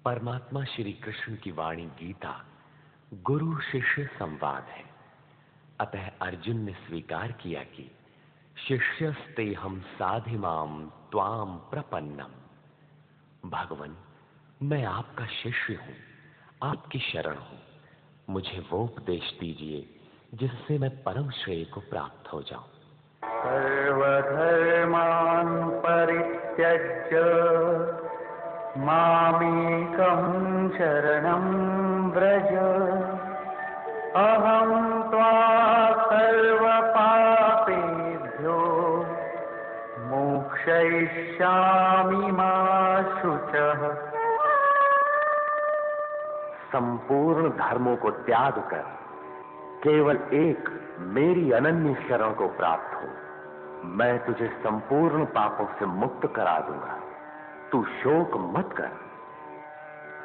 परमात्मा श्री कृष्ण की वाणी गीता गुरु शिष्य संवाद है। अतः अर्जुन ने स्वीकार किया कि शिष्यस्ते हम साधिमाम त्वाम प्रपन्नम। भगवन, मैं आपका शिष्य हूं, आपकी शरण हूं। मुझे वो उपदेश दीजिए जिससे मैं परम श्रेय को प्राप्त हो जाऊं। सर्वधर्मान् परित्यज्य मामेकं शरणं व्रज। अहं त्वा सर्वपापेभ्यो मोक्षयिष्यामि मा शुचः। संपूर्ण धर्मों को त्याग कर केवल एक मेरी अनन्य शरण को प्राप्त हो। मैं तुझे संपूर्ण पापों से मुक्त करा दूंगा। तू शोक मत कर।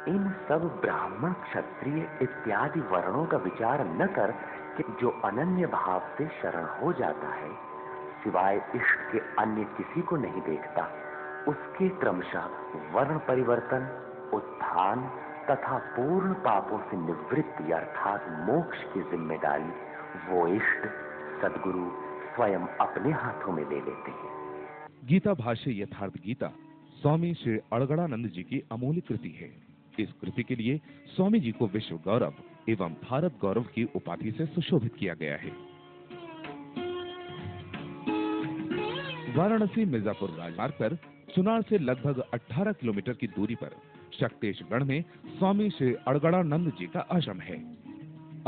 इन सब ब्राह्मण क्षत्रिय इत्यादि वर्णों का विचार न कर कि जो अनन्य भाव से शरण हो जाता है, सिवाय इष्ट के अन्य किसी को नहीं देखता, उसके क्रमशः वर्ण परिवर्तन, उत्थान तथा पूर्ण पापों से निवृत्ति अर्थात मोक्ष की जिम्मेदारी वो इष्ट सद्गुरु स्वयं अपने हाथों में ले लेते हैं। गीता भाष्य यथार्थ गीता स्वामी श्री अड़गड़ानंद जी की अमूल्य कृति है। इस कृति के लिए स्वामी जी को विश्व गौरव एवं भारत गौरव की उपाधि से सुशोभित किया गया है। वाराणसी मिर्जापुर राजमार्ग पर चुनार से लगभग 18 किलोमीटर की दूरी पर शक्तेशगढ़ में स्वामी श्री अड़गड़ानंद जी का आश्रम है।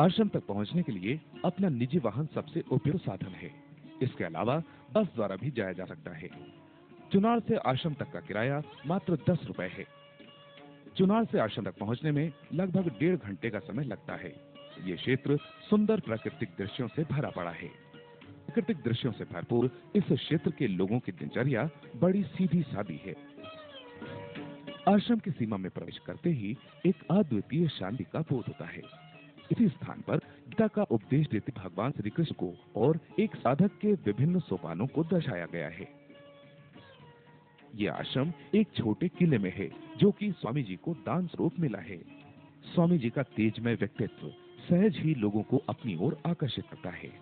आश्रम तक पहुंचने के लिए अपना निजी वाहन सबसे उपयुक्त साधन है। इसके अलावा बस द्वारा भी जाया जा सकता है। चुनार से आश्रम तक का किराया मात्र 10 रुपए है। चुनार से आश्रम तक पहुंचने में लगभग 1.5 घंटे का समय लगता है। ये क्षेत्र सुंदर प्राकृतिक दृश्यों से भरा पड़ा है। प्राकृतिक दृश्यों से भरपूर इस क्षेत्र के लोगों की दिनचर्या बड़ी सीधी सादी है। आश्रम की सीमा में प्रवेश करते ही एक अद्वितीय शांति का बोध होता है। इसी स्थान पर गीता का उपदेश देते भगवान श्री कृष्ण को और एक साधक के विभिन्न सोपानों को दर्शाया गया है। यह आश्रम एक छोटे किले में है, जो कि स्वामी जी को दान स्वरूप मिला है। स्वामी जी का तेजमय व्यक्तित्व सहज ही लोगों को अपनी ओर आकर्षित करता है।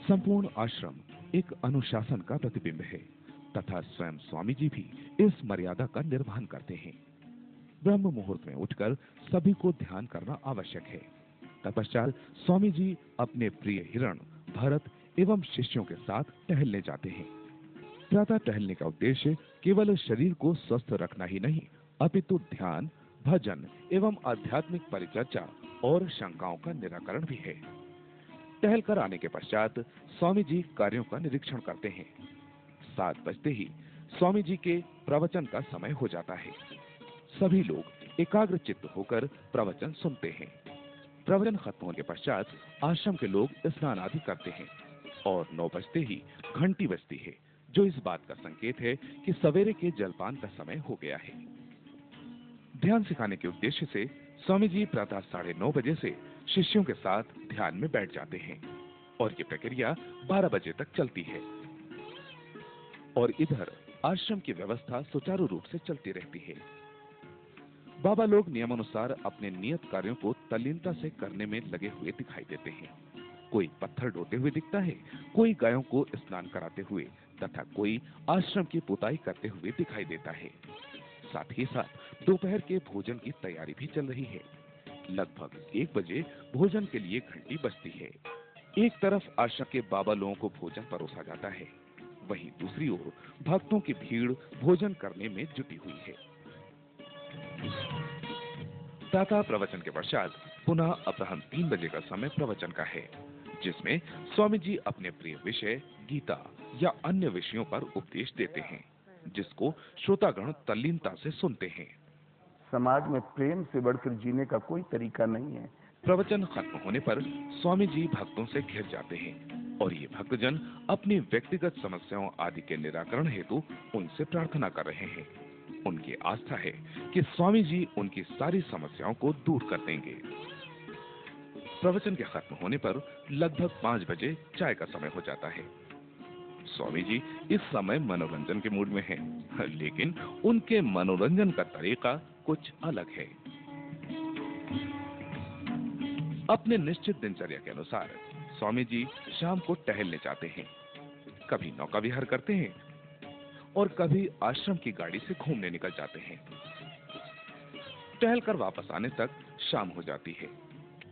संपूर्ण आश्रम एक अनुशासन का प्रतिबिंब है तथा स्वयं स्वामी जी भी इस मर्यादा का निर्वहन करते हैं। ब्रह्म मुहूर्त में उठकर सभी को ध्यान करना आवश्यक है। तत्पश्चात स्वामी जी अपने प्रिय हिरण भरत एवं शिष्यों के साथ टहलने जाते हैं। प्रातः टहलने का उद्देश्य केवल शरीर को स्वस्थ रखना ही नहीं, अपितु ध्यान, भजन एवं आध्यात्मिक परिचर्चा और शंकाओं का निराकरण भी है। टहल कर आने के पश्चात स्वामी जी कार्यों का निरीक्षण करते हैं। 7 बजते ही स्वामी जी के प्रवचन का समय हो जाता है। सभी लोग एकाग्र चित्त होकर प्रवचन सुनते हैं। प्रवचन खत्म होने के पश्चात आश्रम के लोग स्नान आदि करते हैं और 9 बजते ही घंटी बजती है, जो इस बात का संकेत है कि सवेरे के जलपान का समय हो गया है। ध्यान सिखाने के उद्देश्य से स्वामी जी प्रातः 9:30 बजे से शिष्यों के साथ ध्यान में बैठ जाते हैं और ये प्रक्रिया 12 बजे तक चलती है। और इधर आश्रम की व्यवस्था सुचारू रूप से चलती रहती है। बाबा लोग नियमानुसार अपने नियत कार्यों को तल्लीनता से करने में लगे हुए दिखाई देते हैं। कोई पत्थर ढोते हुए दिखता है, कोई गायों को स्नान कराते हुए तथा कोई आश्रम की पुताई करते हुए दिखाई देता है। साथ ही साथ दोपहर के भोजन की तैयारी भी चल रही है। लगभग 1 बजे भोजन के लिए घंटी बजती है। एक तरफ आश्रम के बाबा लोगों को भोजन परोसा जाता है, वहीं दूसरी ओर भक्तों की भीड़ भोजन करने में जुटी हुई है। प्रातः प्रवचन के पश्चात पुनः अपराह्न 3 बजे का समय प्रवचन का है, जिसमें स्वामी जी अपने प्रिय विषय गीता या अन्य विषयों पर उपदेश देते हैं, जिसको श्रोतागण तल्लीनता से सुनते हैं। समाज में प्रेम से बढ़कर जीने का कोई तरीका नहीं है। प्रवचन खत्म होने पर स्वामी जी भक्तों से घिर जाते हैं और ये भक्तजन अपनी व्यक्तिगत समस्याओं आदि के निराकरण हेतु उनसे प्रार्थना कर रहे हैं। उनकी आस्था है कि स्वामी जी उनकी सारी समस्याओं को दूर कर देंगे। प्रवचन के खत्म होने पर लगभग 5 बजे चाय का समय हो जाता है। स्वामी जी इस समय मनोरंजन के मूड में हैं, लेकिन उनके मनोरंजन का तरीका कुछ अलग है। अपने निश्चित दिनचर्या के अनुसार स्वामी जी शाम को टहलने जाते हैं। कभी नौका विहार करते हैं और कभी आश्रम की गाड़ी से घूमने निकल जाते हैं। टहलकर वापस आने तक शाम हो जाती है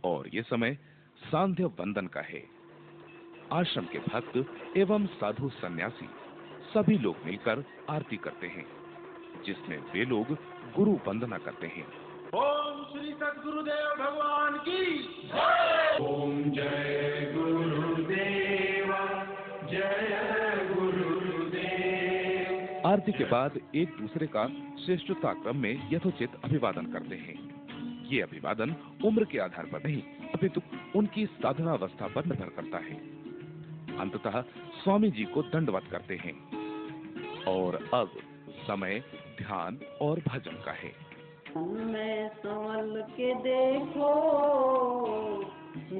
और ये समय सांध्य वंदन का है। आश्रम के भक्त एवं साधु सन्यासी सभी लोग मिलकर आरती करते हैं, जिसमें वे लोग गुरु वंदना करते हैं। ओम श्री सद्गुरुदेव भगवान की जय। ओम जय गुरुदेव, जय गुरुदेव। आरती के बाद एक दूसरे का श्रेष्ठता क्रम में यथोचित अभिवादन करते हैं। ये अभिवादन उम्र के आधार पर नहीं, अपितु उनकी साधनावस्था पर निर्भर करता है। अंततः स्वामी जी को दंडवत करते हैं और अब समय ध्यान और भजन का है। मैं संभल के देखो,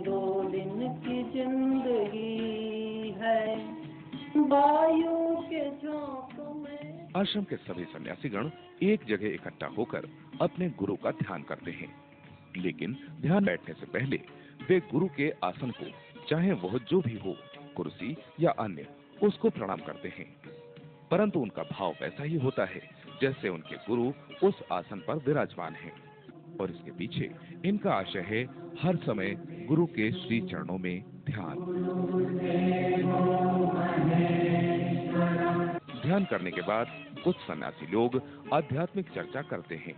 2 दिन की जिंदगी है, वायु के झोंकों में। आश्रम के सभी सन्यासीगण एक जगह इकट्ठा होकर अपने गुरु का ध्यान करते हैं, लेकिन ध्यान बैठने से पहले वे गुरु के आसन को, चाहे वह जो भी हो, कुर्सी या अन्य, उसको प्रणाम करते हैं। परंतु उनका भाव वैसा ही होता है जैसे उनके गुरु उस आसन पर विराजमान हैं, और इसके पीछे इनका आशय है हर समय गुरु के श्री चरणों में ध्यान। ध्यान करने के बाद कुछ सन्यासी लोग आध्यात्मिक चर्चा करते हैं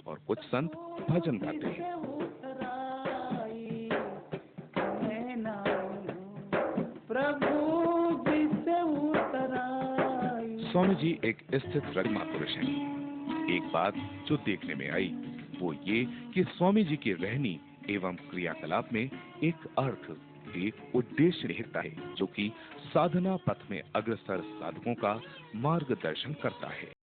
और कुछ संत भजन गाते हैं। स्वामी जी एक स्थित प्रज्ञा पुरुष हैं। एक बात जो देखने में आई वो ये कि स्वामी जी की रहनी एवं क्रियाकलाप में एक अर्थ, एक उद्देश्य निहित है, जो कि साधना पथ में अग्रसर साधकों का मार्गदर्शन करता है।